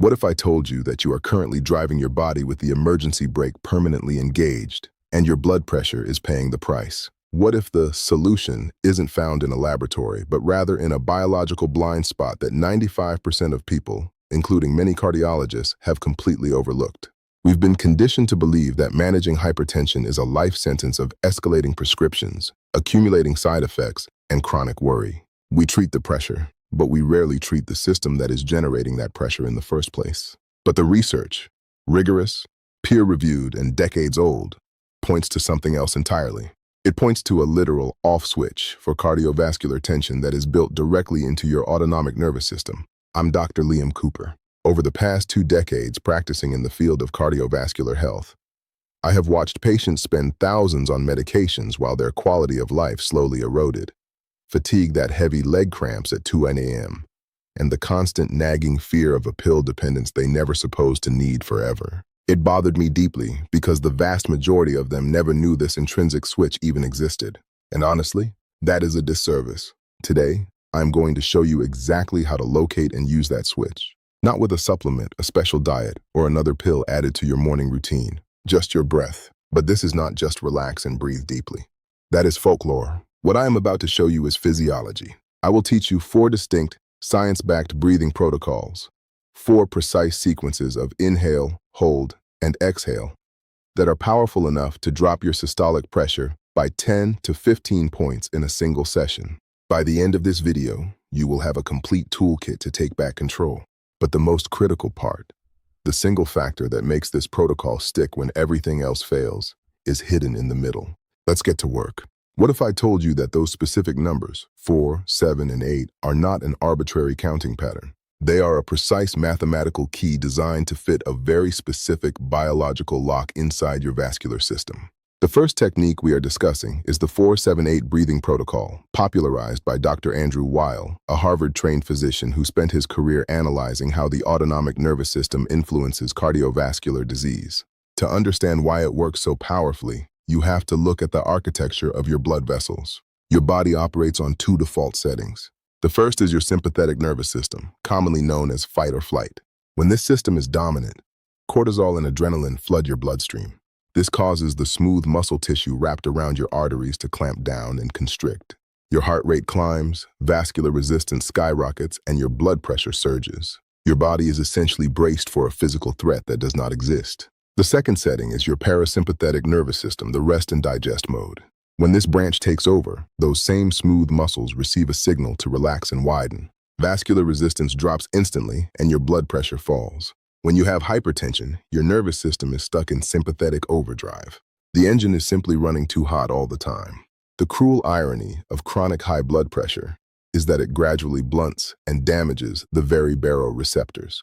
What if I told you that you are currently driving your body with the emergency brake permanently engaged, and your blood pressure is paying the price? What if the solution isn't found in a laboratory, but rather in a biological blind spot that 95% of people, including many cardiologists, have completely overlooked? We've been conditioned to believe that managing hypertension is a life sentence of escalating prescriptions, accumulating side effects, and chronic worry. We treat the pressure, but we rarely treat the system that is generating that pressure in the first place. But the research, rigorous, peer-reviewed, and decades old, points to something else entirely. It points to a literal off switch for cardiovascular tension that is built directly into your autonomic nervous system. I'm Dr. Liam Cooper. Over the past 2 decades practicing in the field of cardiovascular health, I have watched patients spend thousands on medications while their quality of life slowly eroded. Fatigue that heavy leg cramps at 2 a.m., and the constant nagging fear of a pill dependence they never supposed to need forever. It bothered me deeply because the vast majority of them never knew this intrinsic switch even existed. And honestly, that is a disservice. Today, I'm going to show you exactly how to locate and use that switch. Not with a supplement, a special diet, or another pill added to your morning routine. Just your breath. But this is not just relax and breathe deeply. That is folklore. What I am about to show you is physiology. I will teach you 4 distinct, science-backed breathing protocols, 4 precise sequences of inhale, hold, and exhale that are powerful enough to drop your systolic pressure by 10 to 15 points in a single session. By the end of this video, you will have a complete toolkit to take back control. But the most critical part, the single factor that makes this protocol stick when everything else fails, is hidden in the middle. Let's get to work. What if I told you that those specific numbers, 4, 7, and 8, are not an arbitrary counting pattern? They are a precise mathematical key designed to fit a very specific biological lock inside your vascular system. The first technique we are discussing is the 4-7-8 breathing protocol, popularized by Dr. Andrew Weil, a Harvard-trained physician who spent his career analyzing how the autonomic nervous system influences cardiovascular disease. To understand why it works so powerfully, you have to look at the architecture of your blood vessels. Your body operates on 2 default settings. The first is your sympathetic nervous system, commonly known as fight or flight. When this system is dominant, cortisol and adrenaline flood your bloodstream. This causes the smooth muscle tissue wrapped around your arteries to clamp down and constrict. Your heart rate climbs, vascular resistance skyrockets, and your blood pressure surges. Your body is essentially braced for a physical threat that does not exist. The second setting is your parasympathetic nervous system, the rest and digest mode. When this branch takes over, those same smooth muscles receive a signal to relax and widen. Vascular resistance drops instantly and your blood pressure falls. When you have hypertension, your nervous system is stuck in sympathetic overdrive. The engine is simply running too hot all the time. The cruel irony of chronic high blood pressure is that it gradually blunts and damages the very baroreceptors,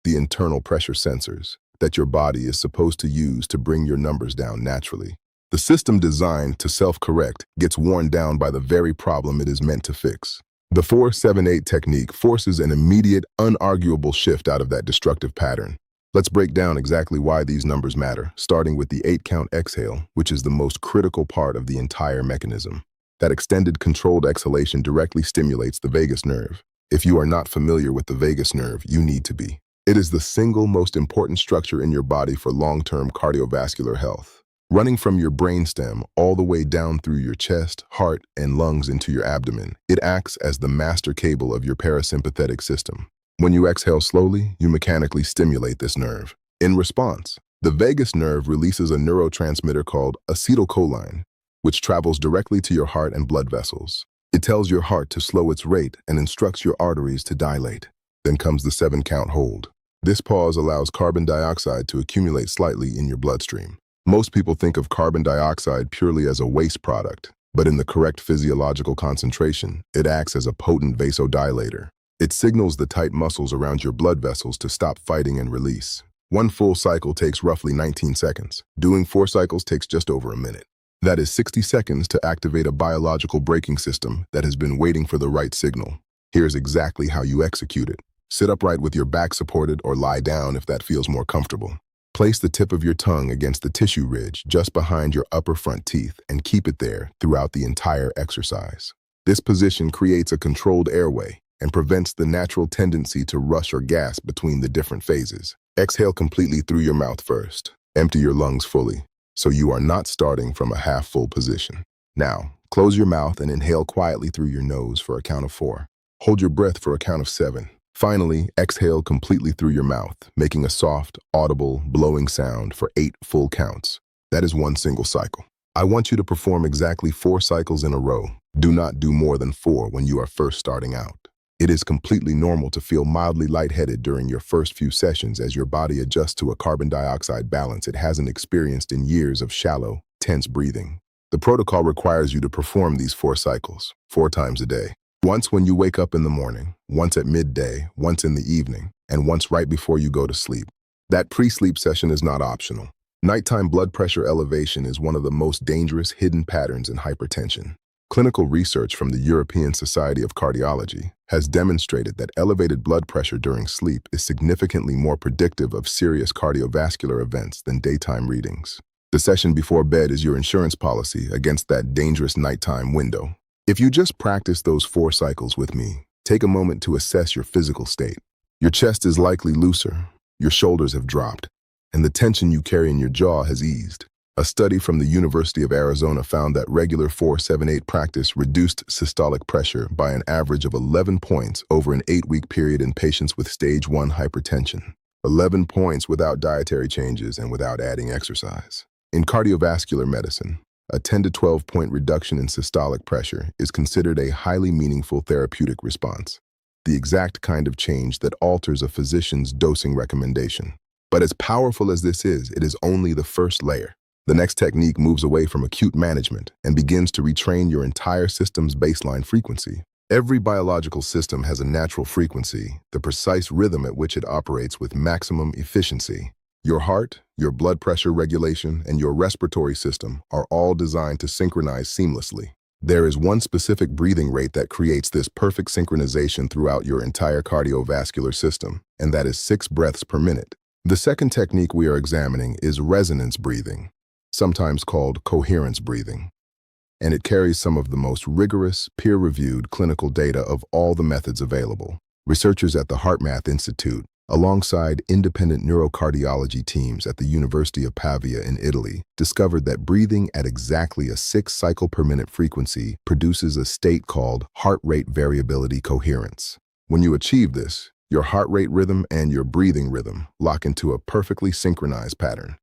the internal pressure sensors that your body is supposed to use to bring your numbers down naturally. The system designed to self-correct gets worn down by the very problem it is meant to fix. The 4-7-8 technique forces an immediate, unarguable shift out of that destructive pattern. Let's break down exactly why these numbers matter, starting with the 8-count exhale, which is the most critical part of the entire mechanism. That extended controlled exhalation directly stimulates the vagus nerve. If you are not familiar with the vagus nerve, you need to be. It is the single most important structure in your body for long-term cardiovascular health. Running from your brainstem all the way down through your chest, heart, and lungs into your abdomen, it acts as the master cable of your parasympathetic system. When you exhale slowly, you mechanically stimulate this nerve. In response, the vagus nerve releases a neurotransmitter called acetylcholine, which travels directly to your heart and blood vessels. It tells your heart to slow its rate and instructs your arteries to dilate. Then comes the 7-count hold. This pause allows carbon dioxide to accumulate slightly in your bloodstream. Most people think of carbon dioxide purely as a waste product, but in the correct physiological concentration, it acts as a potent vasodilator. It signals the tight muscles around your blood vessels to stop fighting and release. 1 full cycle takes roughly 19 seconds. Doing 4 cycles takes just over a minute. That is 60 seconds to activate a biological braking system that has been waiting for the right signal. Here's exactly how you execute it. Sit upright with your back supported or lie down if that feels more comfortable. Place the tip of your tongue against the tissue ridge just behind your upper front teeth and keep it there throughout the entire exercise. This position creates a controlled airway, and prevents the natural tendency to rush or gasp between the different phases. Exhale completely through your mouth first. Empty your lungs fully, so you are not starting from a half-full position. Now, close your mouth and inhale quietly through your nose for a count of 4. Hold your breath for a count of 7. Finally, exhale completely through your mouth, making a soft, audible, blowing sound for 8 full counts. That is one single cycle. I want you to perform exactly 4 cycles in a row. Do not do more than 4 when you are first starting out. It is completely normal to feel mildly lightheaded during your first few sessions as your body adjusts to a carbon dioxide balance it hasn't experienced in years of shallow, tense breathing. The protocol requires you to perform these 4 cycles, 4 times a day. Once when you wake up in the morning, once at midday, once in the evening, and once right before you go to sleep. That pre-sleep session is not optional. Nighttime blood pressure elevation is one of the most dangerous hidden patterns in hypertension. Clinical research from the European Society of Cardiology has demonstrated that elevated blood pressure during sleep is significantly more predictive of serious cardiovascular events than daytime readings. The session before bed is your insurance policy against that dangerous nighttime window. If you just practice those 4 cycles with me, take a moment to assess your physical state. Your chest is likely looser, your shoulders have dropped, and the tension you carry in your jaw has eased. A study from the University of Arizona found that regular 4-7-8 practice reduced systolic pressure by an average of 11 points over an 8-week period in patients with stage 1 hypertension. 11 points without dietary changes and without adding exercise. In cardiovascular medicine, a 10 to 12 point reduction in systolic pressure is considered a highly meaningful therapeutic response, the exact kind of change that alters a physician's dosing recommendation. But as powerful as this is, it is only the first layer. The next technique moves away from acute management and begins to retrain your entire system's baseline frequency. Every biological system has a natural frequency, the precise rhythm at which it operates with maximum efficiency. Your heart, your blood pressure regulation, and your respiratory system are all designed to synchronize seamlessly. There is one specific breathing rate that creates this perfect synchronization throughout your entire cardiovascular system, and that is 6 breaths per minute. The second technique we are examining is resonance breathing, sometimes called coherence breathing, and it carries some of the most rigorous, peer-reviewed clinical data of all the methods available. Researchers at the HeartMath Institute, alongside independent neurocardiology teams at the University of Pavia in Italy, discovered that breathing at exactly a 6 cycle per minute frequency produces a state called heart rate variability coherence. When you achieve this, your heart rate rhythm and your breathing rhythm lock into a perfectly synchronized pattern,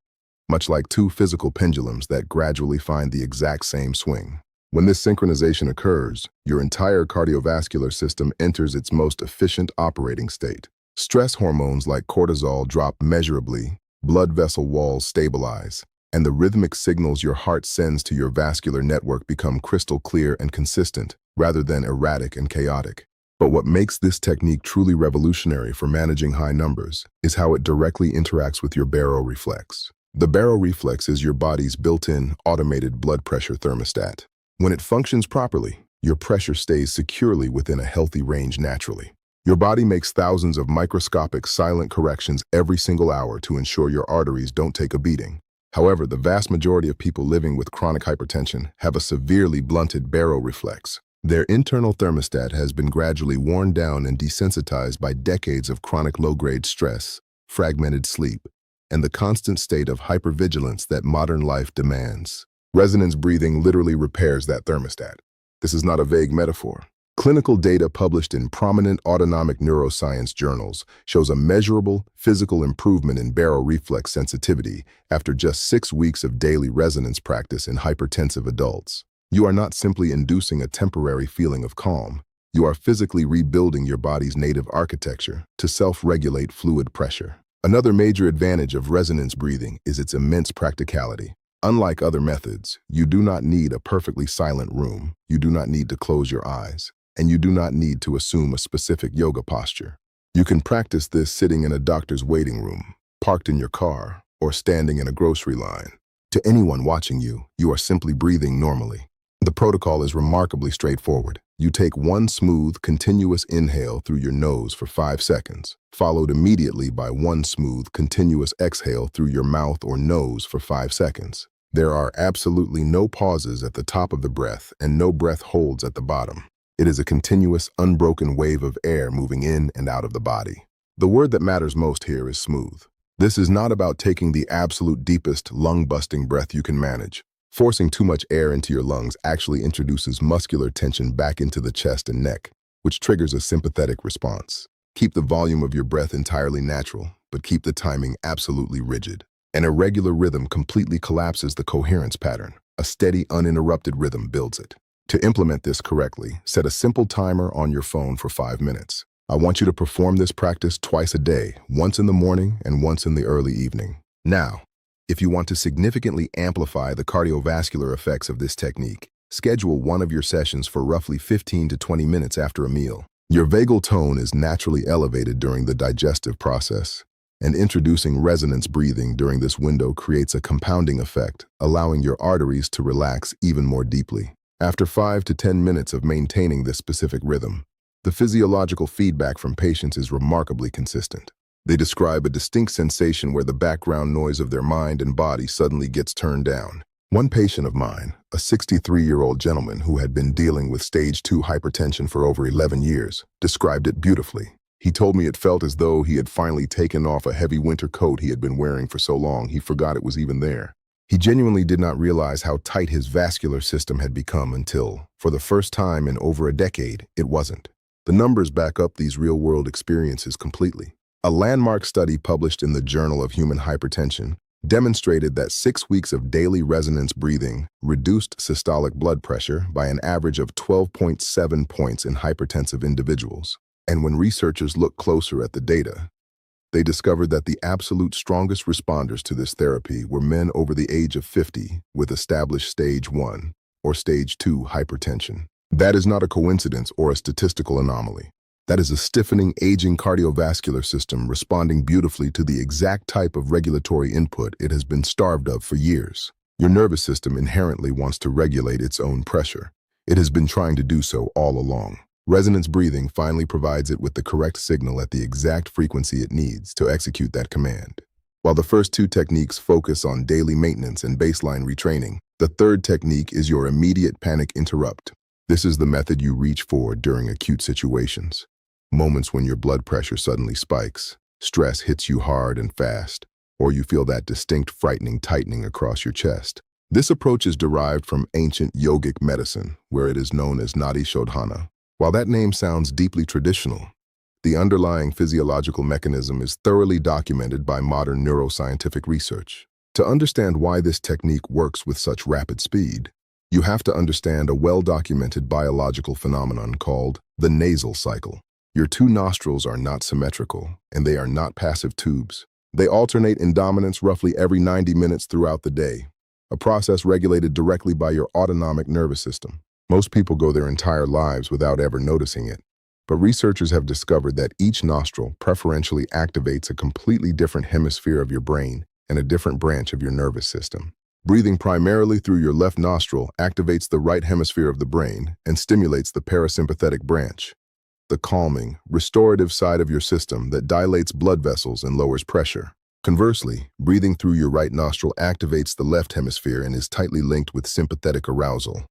much like 2 physical pendulums that gradually find the exact same swing. When this synchronization occurs, your entire cardiovascular system enters its most efficient operating state. Stress hormones like cortisol drop measurably, blood vessel walls stabilize, and the rhythmic signals your heart sends to your vascular network become crystal clear and consistent, rather than erratic and chaotic. But what makes this technique truly revolutionary for managing high numbers is how it directly interacts with your baroreflex. The baroreflex is your body's built-in, automated blood pressure thermostat. When it functions properly, your pressure stays securely within a healthy range naturally. Your body makes thousands of microscopic silent corrections every single hour to ensure your arteries don't take a beating. However, the vast majority of people living with chronic hypertension have a severely blunted baroreflex. Their internal thermostat has been gradually worn down and desensitized by decades of chronic low-grade stress, fragmented sleep, and the constant state of hypervigilance that modern life demands. Resonance breathing literally repairs that thermostat. This is not a vague metaphor. Clinical data published in prominent autonomic neuroscience journals shows a measurable physical improvement in baroreflex sensitivity after just 6 weeks of daily resonance practice in hypertensive adults. You are not simply inducing a temporary feeling of calm. You are physically rebuilding your body's native architecture to self-regulate fluid pressure. Another major advantage of resonance breathing is its immense practicality. Unlike other methods, you do not need a perfectly silent room, you do not need to close your eyes, and you do not need to assume a specific yoga posture. You can practice this sitting in a doctor's waiting room, parked in your car, or standing in a grocery line. To anyone watching you, you are simply breathing normally. The protocol is remarkably straightforward. You take one smooth, continuous inhale through your nose for 5 seconds, followed immediately by one smooth, continuous exhale through your mouth or nose for 5 seconds. There are absolutely no pauses at the top of the breath and no breath holds at the bottom. It is a continuous, unbroken wave of air moving in and out of the body. The word that matters most here is smooth. This is not about taking the absolute deepest, lung-busting breath you can manage. Forcing too much air into your lungs actually introduces muscular tension back into the chest and neck, which triggers a sympathetic response. Keep the volume of your breath entirely natural, but keep the timing absolutely rigid. An irregular rhythm completely collapses the coherence pattern. A steady, uninterrupted rhythm builds it. To implement this correctly, set a simple timer on your phone for 5 minutes. I want you to perform this practice twice a day, once in the morning and once in the early evening. Now, if you want to significantly amplify the cardiovascular effects of this technique, schedule one of your sessions for roughly 15 to 20 minutes after a meal. Your vagal tone is naturally elevated during the digestive process, and introducing resonance breathing during this window creates a compounding effect, allowing your arteries to relax even more deeply. After 5 to 10 minutes of maintaining this specific rhythm, the physiological feedback from patients is remarkably consistent. They describe a distinct sensation where the background noise of their mind and body suddenly gets turned down. One patient of mine, a 63-year-old gentleman who had been dealing with stage 2 hypertension for over 11 years, described it beautifully. He told me it felt as though he had finally taken off a heavy winter coat he had been wearing for so long he forgot it was even there. He genuinely did not realize how tight his vascular system had become until, for the first time in over a decade, it wasn't. The numbers back up these real-world experiences completely. A landmark study published in the Journal of Human Hypertension demonstrated that 6 weeks of daily resonance breathing reduced systolic blood pressure by an average of 12.7 points in hypertensive individuals. And when researchers looked closer at the data, they discovered that the absolute strongest responders to this therapy were men over the age of 50 with established stage 1 or stage 2 hypertension. That is not a coincidence or a statistical anomaly. That is a stiffening, aging cardiovascular system responding beautifully to the exact type of regulatory input it has been starved of for years. Your nervous system inherently wants to regulate its own pressure. It has been trying to do so all along. Resonance breathing finally provides it with the correct signal at the exact frequency it needs to execute that command. While the first two techniques focus on daily maintenance and baseline retraining, the third technique is your immediate panic interrupt. This is the method you reach for during acute situations. Moments when your blood pressure suddenly spikes, stress hits you hard and fast, or you feel that distinct frightening tightening across your chest. This approach is derived from ancient yogic medicine, where it is known as Nadi Shodhana. While that name sounds deeply traditional, the underlying physiological mechanism is thoroughly documented by modern neuroscientific research. To understand why this technique works with such rapid speed, you have to understand a well-documented biological phenomenon called the nasal cycle. Your two nostrils are not symmetrical, and they are not passive tubes. They alternate in dominance roughly every 90 minutes throughout the day, a process regulated directly by your autonomic nervous system. Most people go their entire lives without ever noticing it, but researchers have discovered that each nostril preferentially activates a completely different hemisphere of your brain and a different branch of your nervous system. Breathing primarily through your left nostril activates the right hemisphere of the brain and stimulates the parasympathetic branch, the calming, restorative side of your system that dilates blood vessels and lowers pressure. Conversely, breathing through your right nostril activates the left hemisphere and is tightly linked with sympathetic arousal,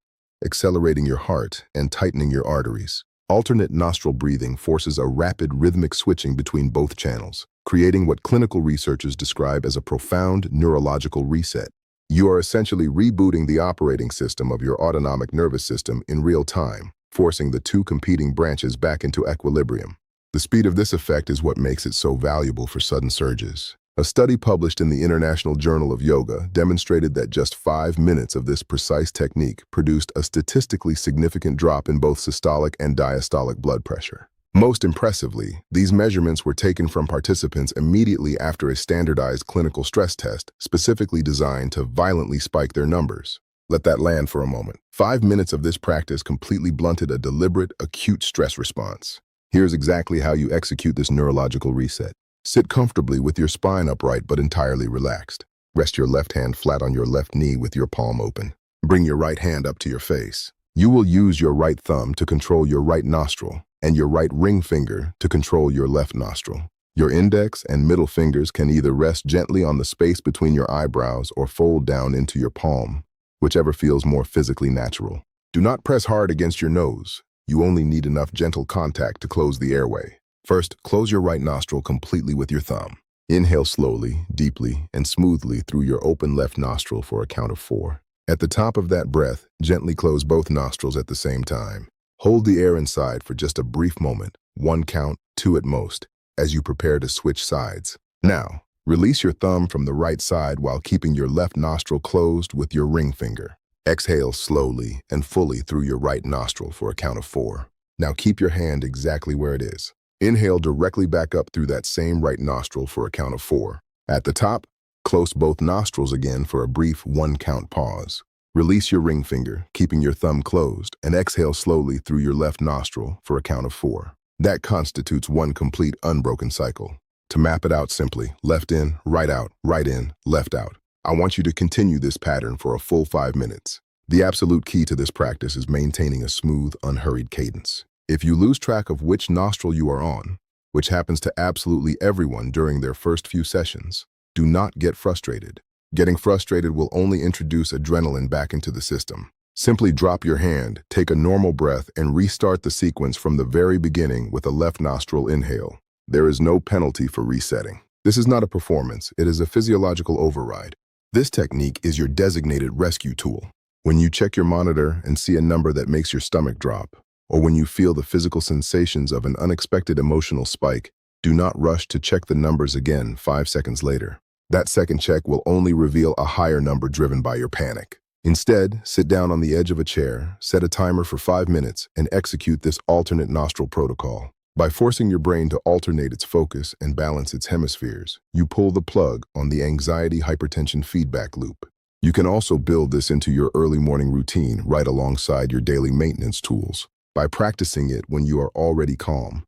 accelerating your heart and tightening your arteries. Alternate nostril breathing forces a rapid rhythmic switching between both channels, creating what clinical researchers describe as a profound neurological reset. You are essentially rebooting the operating system of your autonomic nervous system in real time, forcing the two competing branches back into equilibrium. The speed of this effect is what makes it so valuable for sudden surges. A study published in the International Journal of Yoga demonstrated that just 5 minutes of this precise technique produced a statistically significant drop in both systolic and diastolic blood pressure. Most impressively, these measurements were taken from participants immediately after a standardized clinical stress test specifically designed to violently spike their numbers. Let that land for a moment. 5 minutes of this practice completely blunted a deliberate, acute stress response. Here's exactly how you execute this neurological reset. Sit comfortably with your spine upright but entirely relaxed. Rest your left hand flat on your left knee with your palm open. Bring your right hand up to your face. You will use your right thumb to control your right nostril and your right ring finger to control your left nostril. Your index and middle fingers can either rest gently on the space between your eyebrows or fold down into your palm, whichever feels more physically natural. Do not press hard against your nose. You only need enough gentle contact to close the airway. First, close your right nostril completely with your thumb. Inhale slowly, deeply, and smoothly through your open left nostril for a count of 4. At the top of that breath, gently close both nostrils at the same time. Hold the air inside for just a brief moment, 1 count, 2 at most, as you prepare to switch sides. Now, release your thumb from the right side while keeping your left nostril closed with your ring finger. Exhale slowly and fully through your right nostril for a count of 4. Now keep your hand exactly where it is. Inhale directly back up through that same right nostril for a count of 4. At the top, close both nostrils again for a brief 1-count pause. Release your ring finger, keeping your thumb closed, and exhale slowly through your left nostril for a count of 4. That constitutes one complete unbroken cycle. To map it out simply, left in, right out, right in, left out. I want you to continue this pattern for a full 5 minutes. The absolute key to this practice is maintaining a smooth, unhurried cadence. If you lose track of which nostril you are on, which happens to absolutely everyone during their first few sessions, do not get frustrated. Getting frustrated will only introduce adrenaline back into the system. Simply drop your hand, take a normal breath, and restart the sequence from the very beginning with a left nostril inhale. There is no penalty for resetting. This is not a performance, it is a physiological override. This technique is your designated rescue tool. When you check your monitor and see a number that makes your stomach drop, or when you feel the physical sensations of an unexpected emotional spike, do not rush to check the numbers again 5 seconds later. That second check will only reveal a higher number driven by your panic. Instead, sit down on the edge of a chair, set a timer for 5 minutes, and execute this alternate nostril protocol. By forcing your brain to alternate its focus and balance its hemispheres, you pull the plug on the anxiety-hypertension feedback loop. You can also build this into your early morning routine right alongside your daily maintenance tools. By practicing it when you are already calm,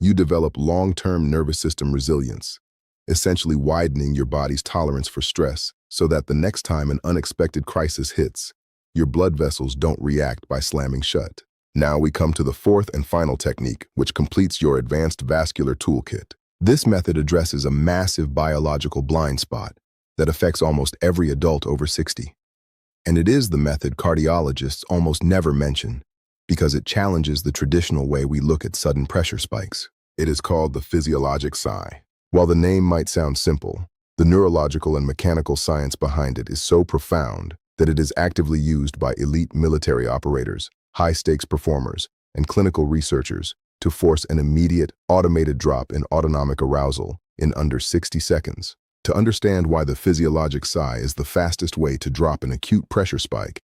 you develop long-term nervous system resilience, essentially widening your body's tolerance for stress so that the next time an unexpected crisis hits, your blood vessels don't react by slamming shut. Now we come to the fourth and final technique, which completes your advanced vascular toolkit. This method addresses a massive biological blind spot that affects almost every adult over 60. And it is the method cardiologists almost never mention because it challenges the traditional way we look at sudden pressure spikes. It is called the physiologic sigh. While the name might sound simple, the neurological and mechanical science behind it is so profound that it is actively used by elite military operators, high-stakes performers, and clinical researchers to force an immediate, automated drop in autonomic arousal in under 60 seconds. To understand why the physiologic sigh is the fastest way to drop an acute pressure spike,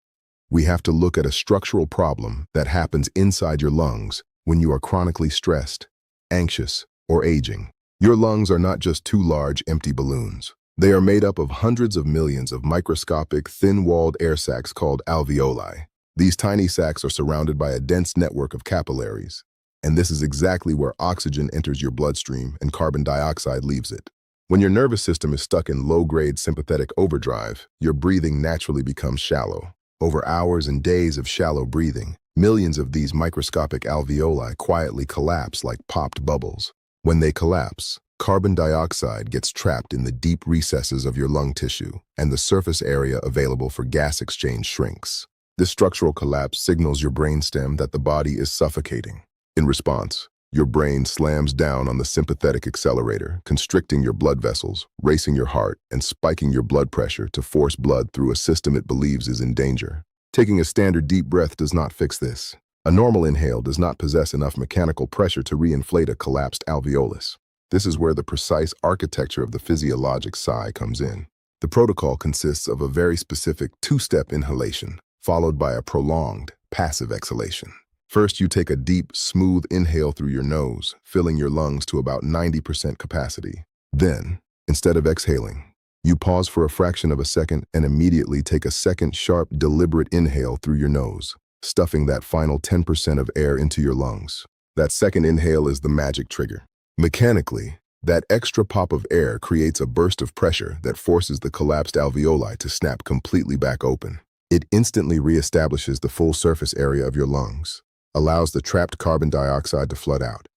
we have to look at a structural problem that happens inside your lungs when you are chronically stressed, anxious, or aging. Your lungs are not just two large, empty balloons. They are made up of hundreds of millions of microscopic, thin-walled air sacs called alveoli. These tiny sacs are surrounded by a dense network of capillaries, and this is exactly where oxygen enters your bloodstream and carbon dioxide leaves it. When your nervous system is stuck in low-grade sympathetic overdrive, your breathing naturally becomes shallow. Over hours and days of shallow breathing, millions of these microscopic alveoli quietly collapse like popped bubbles. When they collapse, carbon dioxide gets trapped in the deep recesses of your lung tissue, and the surface area available for gas exchange shrinks. This structural collapse signals your brainstem that the body is suffocating. In response, your brain slams down on the sympathetic accelerator, constricting your blood vessels, racing your heart, and spiking your blood pressure to force blood through a system it believes is in danger. Taking a standard deep breath does not fix this. A normal inhale does not possess enough mechanical pressure to reinflate a collapsed alveolus. This is where the precise architecture of the physiologic sigh comes in. The protocol consists of a very specific two-step inhalation, followed by a prolonged, passive exhalation. First, you take a deep, smooth inhale through your nose, filling your lungs to about 90% capacity. Then, instead of exhaling, you pause for a fraction of a second and immediately take a second sharp, deliberate inhale through your nose, stuffing that final 10% of air into your lungs. That second inhale is the magic trigger. Mechanically, that extra pop of air creates a burst of pressure that forces the collapsed alveoli to snap completely back open. It instantly reestablishes the full surface area of your lungs, allows the trapped carbon dioxide to flood out,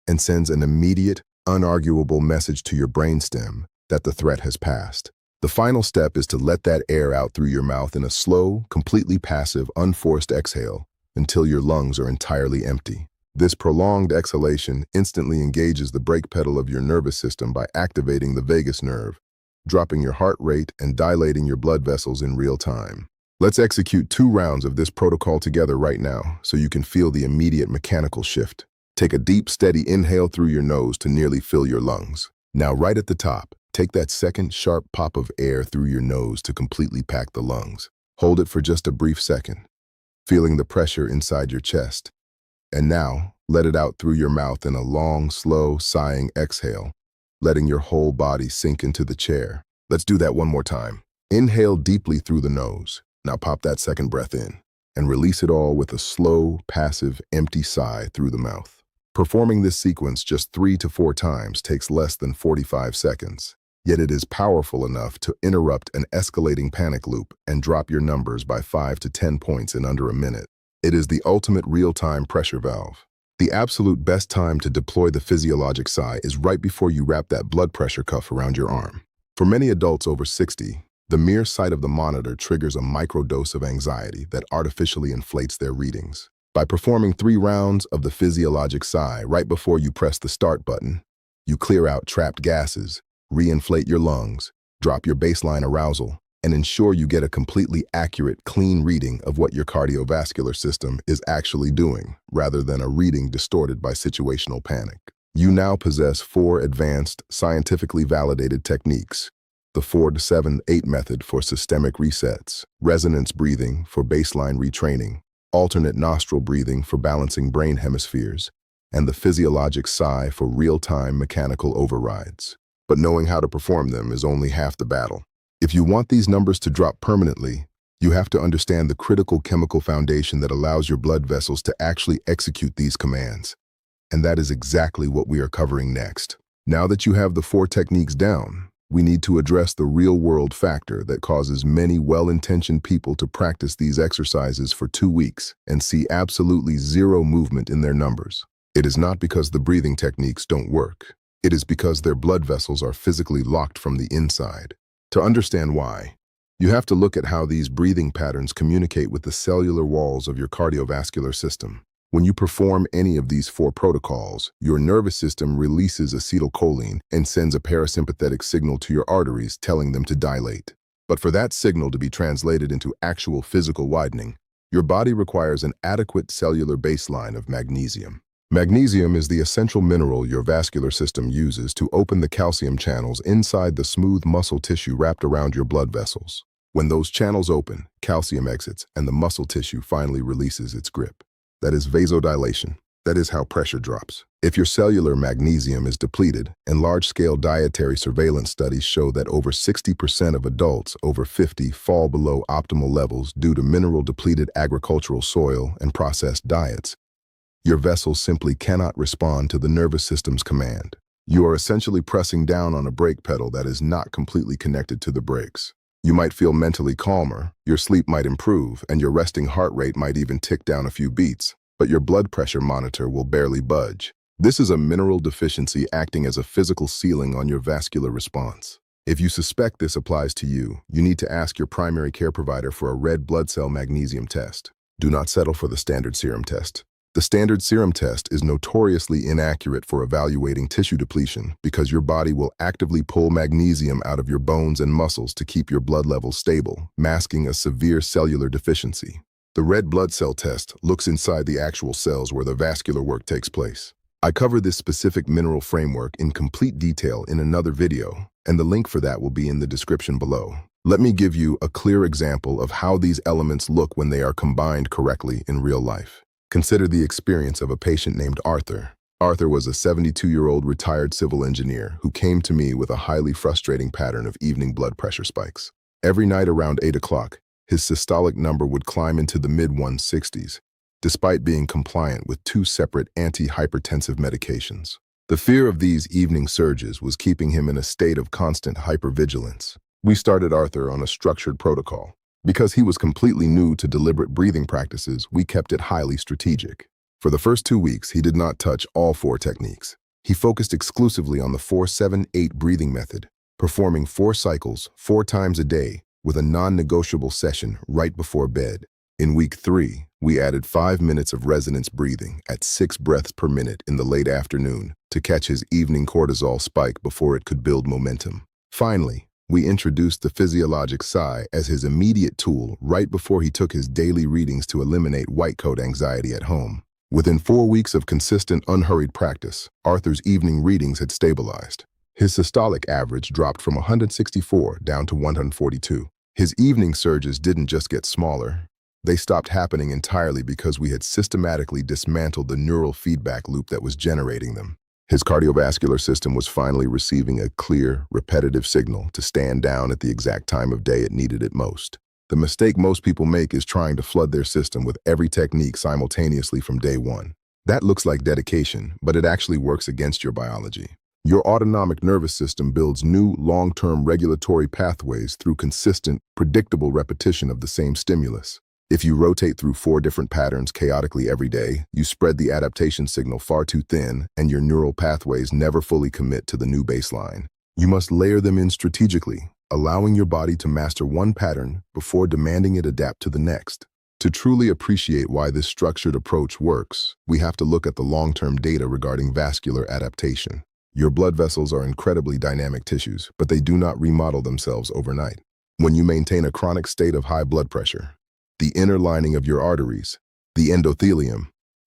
and sends an immediate, unarguable message to your brainstem that the threat has passed. The final step is to let that air out through your mouth in a slow, completely passive, unforced exhale, until your lungs are entirely empty. This prolonged exhalation instantly engages the brake pedal of your nervous system by activating the vagus nerve, dropping your heart rate and dilating your blood vessels in real time. Let's execute 2 rounds of this protocol together right now so you can feel the immediate mechanical shift. Take a deep, steady inhale through your nose to nearly fill your lungs. Now, right at the top, take that second sharp pop of air through your nose to completely pack the lungs. Hold it for just a brief second, feeling the pressure inside your chest. And now, let it out through your mouth in a long, slow, sighing exhale, letting your whole body sink into the chair. Let's do that one more time. Inhale deeply through the nose. Now pop that second breath in and release it all with a slow, passive, empty sigh through the mouth. Performing this sequence just 3 to 4 times takes less than 45 seconds, yet it is powerful enough to interrupt an escalating panic loop and drop your numbers by 5 to 10 points in under a minute. It is the ultimate real-time pressure valve. The absolute best time to deploy the Physiologic Sigh is right before you wrap that blood pressure cuff around your arm. For many adults over 60, the mere sight of the monitor triggers a microdose of anxiety that artificially inflates their readings. By performing 3 rounds of the Physiologic Sigh right before you press the start button, you clear out trapped gases, re-inflate your lungs, drop your baseline arousal, and ensure you get a completely accurate, clean reading of what your cardiovascular system is actually doing, rather than a reading distorted by situational panic. You now possess 4 advanced, scientifically validated techniques: the 4-7-8 method for systemic resets, resonance breathing for baseline retraining, alternate nostril breathing for balancing brain hemispheres, and the Physiologic Sigh for real-time mechanical overrides. But knowing how to perform them is only half the battle. If you want these numbers to drop permanently, you have to understand the critical chemical foundation that allows your blood vessels to actually execute these commands. And that is exactly what we are covering next. Now that you have the 4 techniques down, we need to address the real-world factor that causes many well-intentioned people to practice these exercises for 2 weeks and see absolutely 0 movement in their numbers. It is not because the breathing techniques don't work. It is because their blood vessels are physically locked from the inside. To understand why, you have to look at how these breathing patterns communicate with the cellular walls of your cardiovascular system. When you perform any of these 4 protocols, your nervous system releases acetylcholine and sends a parasympathetic signal to your arteries telling them to dilate. But for that signal to be translated into actual physical widening, your body requires an adequate cellular baseline of magnesium. Magnesium is the essential mineral your vascular system uses to open the calcium channels inside the smooth muscle tissue wrapped around your blood vessels. When those channels open, calcium exits and the muscle tissue finally releases its grip. That is vasodilation. That is how pressure drops. If your cellular magnesium is depleted, and large-scale dietary surveillance studies show that over 60% of adults over 50 fall below optimal levels due to mineral-depleted agricultural soil and processed diets, your vessels simply cannot respond to the nervous system's command. You are essentially pressing down on a brake pedal that is not completely connected to the brakes. You might feel mentally calmer, your sleep might improve, and your resting heart rate might even tick down a few beats, but your blood pressure monitor will barely budge. This is a mineral deficiency acting as a physical ceiling on your vascular response. If you suspect this applies to you, you need to ask your primary care provider for a red blood cell magnesium test. Do not settle for the standard serum test. The standard serum test is notoriously inaccurate for evaluating tissue depletion because your body will actively pull magnesium out of your bones and muscles to keep your blood levels stable, masking a severe cellular deficiency. The red blood cell test looks inside the actual cells where the vascular work takes place. I cover this specific mineral framework in complete detail in another video, and the link for that will be in the description below. Let me give you a clear example of how these elements look when they are combined correctly in real life. Consider the experience of a patient named Arthur. Arthur was a 72-year-old retired civil engineer who came to me with a highly frustrating pattern of evening blood pressure spikes. Every night around 8 o'clock, his systolic number would climb into the mid-160s, despite being compliant with 2 separate anti-hypertensive medications. The fear of these evening surges was keeping him in a state of constant hypervigilance. We started Arthur on a structured protocol. Because he was completely new to deliberate breathing practices, we kept it highly strategic. For the first 2 weeks, he did not touch all 4 techniques. He focused exclusively on the 4-7-8 breathing method, performing 4 cycles 4 times a day with a non-negotiable session right before bed. In week 3, we added 5 minutes of resonance breathing at 6 breaths per minute in the late afternoon to catch his evening cortisol spike before it could build momentum. Finally, we introduced the Physiologic Sigh as his immediate tool right before he took his daily readings to eliminate white coat anxiety at home. Within 4 weeks of consistent, unhurried practice, Arthur's evening readings had stabilized. His systolic average dropped from 164 down to 142. His evening surges didn't just get smaller. They stopped happening entirely because we had systematically dismantled the neural feedback loop that was generating them. His cardiovascular system was finally receiving a clear, repetitive signal to stand down at the exact time of day it needed it most. The mistake most people make is trying to flood their system with every technique simultaneously from day one. That looks like dedication, but it actually works against your biology. Your autonomic nervous system builds new, long-term regulatory pathways through consistent, predictable repetition of the same stimulus. If you rotate through 4 different patterns chaotically every day, you spread the adaptation signal far too thin, and your neural pathways never fully commit to the new baseline. You must layer them in strategically, allowing your body to master one pattern before demanding it adapt to the next. To truly appreciate why this structured approach works, we have to look at the long-term data regarding vascular adaptation. Your blood vessels are incredibly dynamic tissues, but they do not remodel themselves overnight. When you maintain a chronic state of high blood pressure, the inner lining of your arteries, the endothelium,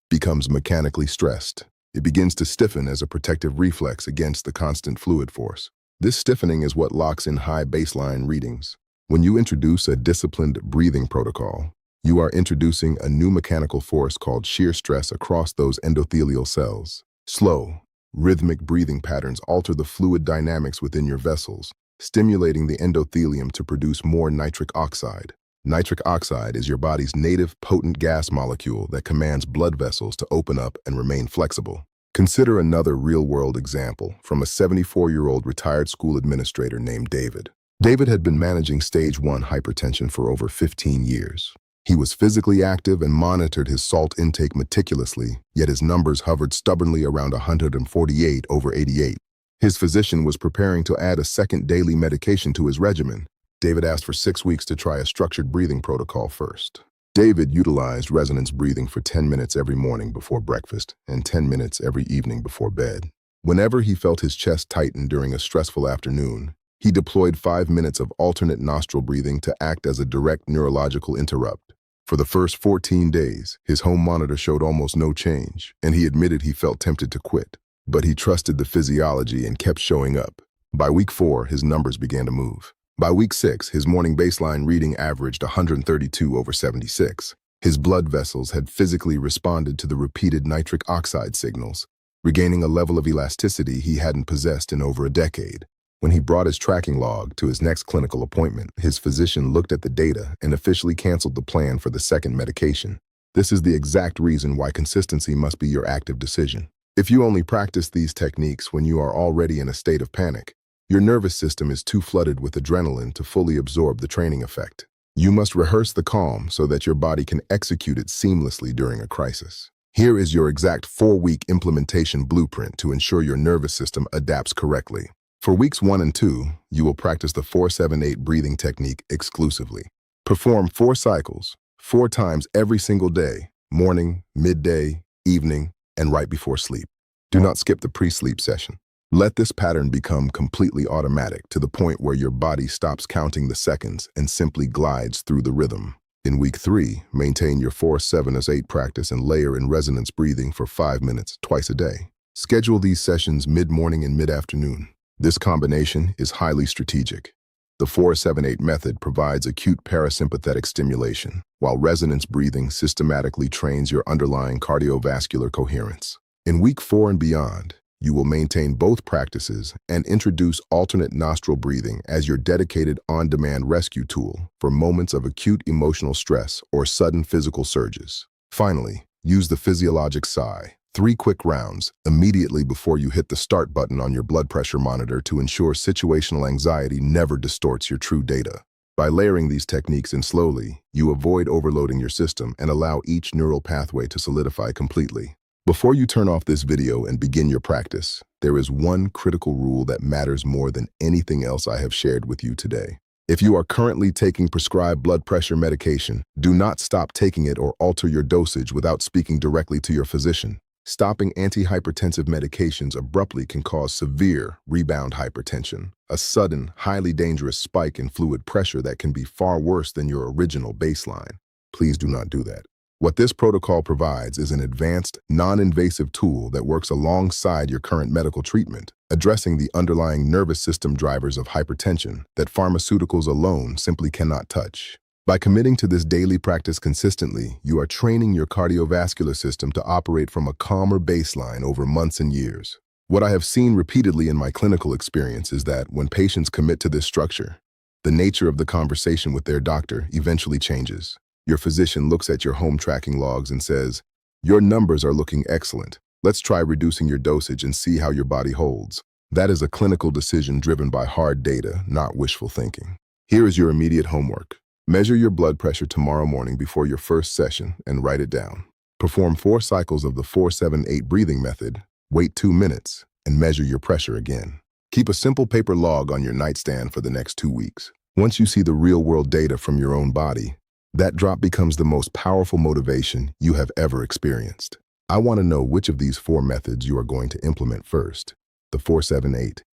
becomes mechanically stressed. It begins to stiffen as a protective reflex against the constant fluid force. This stiffening is what locks in high baseline readings. When you introduce a disciplined breathing protocol, you are introducing a new mechanical force called shear stress across those endothelial cells. Slow, rhythmic breathing patterns alter the fluid dynamics within your vessels, stimulating the endothelium to produce more nitric oxide. Nitric oxide is your body's native potent gas molecule that commands blood vessels to open up and remain flexible. Consider another real-world example from a 74-year-old retired school administrator named David. David had been managing stage 1 hypertension for over 15 years. He was physically active and monitored his salt intake meticulously, yet his numbers hovered stubbornly around 148 over 88. His physician was preparing to add a second daily medication to his regimen. David asked for 6 weeks to try a structured breathing protocol first. David utilized resonance breathing for 10 minutes every morning before breakfast and 10 minutes every evening before bed. Whenever he felt his chest tighten during a stressful afternoon, he deployed 5 minutes of alternate nostril breathing to act as a direct neurological interrupt. For the first 14 days, his home monitor showed almost no change, and he admitted he felt tempted to quit. But he trusted the physiology and kept showing up. By week 4, his numbers began to move. By week 6, his morning baseline reading averaged 132 over 76. His blood vessels had physically responded to the repeated nitric oxide signals, regaining a level of elasticity he hadn't possessed in over a decade. When he brought his tracking log to his next clinical appointment, his physician looked at the data and officially canceled the plan for the second medication. This is the exact reason why consistency must be your active decision. If you only practice these techniques when you are already in a state of panic, your nervous system is too flooded with adrenaline to fully absorb the training effect. You must rehearse the calm so that your body can execute it seamlessly during a crisis. Here is your exact 4-week implementation blueprint to ensure your nervous system adapts correctly. For weeks 1 and 2, you will practice the 4-7-8 breathing technique exclusively. Perform 4 cycles, 4 times every single day, morning, midday, evening, and right before sleep. Do not skip the pre-sleep session. Let this pattern become completely automatic to the point where your body stops counting the seconds and simply glides through the rhythm. In week 3, maintain your 4-7-8 practice and layer in resonance breathing for 5 minutes twice a day. Schedule these sessions mid-morning and mid-afternoon. This combination is highly strategic. The 4-7-8 method provides acute parasympathetic stimulation, while resonance breathing systematically trains your underlying cardiovascular coherence. In week 4 and beyond, you will maintain both practices and introduce alternate nostril breathing as your dedicated on-demand rescue tool for moments of acute emotional stress or sudden physical surges. Finally, use the Physiologic Sigh, 3 quick rounds, immediately before you hit the start button on your blood pressure monitor to ensure situational anxiety never distorts your true data. By layering these techniques in slowly, you avoid overloading your system and allow each neural pathway to solidify completely. Before you turn off this video and begin your practice, there is one critical rule that matters more than anything else I have shared with you today. If you are currently taking prescribed blood pressure medication, do not stop taking it or alter your dosage without speaking directly to your physician. Stopping antihypertensive medications abruptly can cause severe rebound hypertension, a sudden, highly dangerous spike in fluid pressure that can be far worse than your original baseline. Please do not do that. What this protocol provides is an advanced, non-invasive tool that works alongside your current medical treatment, addressing the underlying nervous system drivers of hypertension that pharmaceuticals alone simply cannot touch. By committing to this daily practice consistently, you are training your cardiovascular system to operate from a calmer baseline over months and years. What I have seen repeatedly in my clinical experience is that when patients commit to this structure, the nature of the conversation with their doctor eventually changes. Your physician looks at your home tracking logs and says, "Your numbers are looking excellent. Let's try reducing your dosage and see how your body holds." That is a clinical decision driven by hard data, not wishful thinking. Here is your immediate homework. Measure your blood pressure tomorrow morning before your first session and write it down. Perform 4 cycles of the 4-7-8 breathing method, wait 2 minutes, and measure your pressure again. Keep a simple paper log on your nightstand for the next 2 weeks. Once you see the real-world data from your own body, that drop becomes the most powerful motivation you have ever experienced. I want to know which of these 4 methods you are going to implement first. The 4-7-8,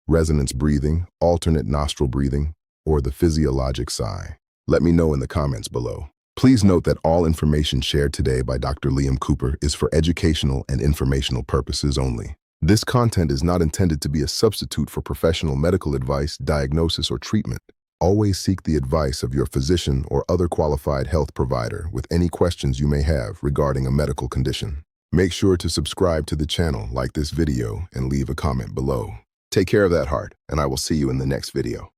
resonance breathing, alternate nostril breathing, or the physiologic sigh. Let me know in the comments below. Please note that all information shared today by Dr. Liam Cooper is for educational and informational purposes only. This content is not intended to be a substitute for professional medical advice, diagnosis, or treatment. Always seek the advice of your physician or other qualified health provider with any questions you may have regarding a medical condition. Make sure to subscribe to the channel, like this video, and leave a comment below. Take care of that heart, and I will see you in the next video.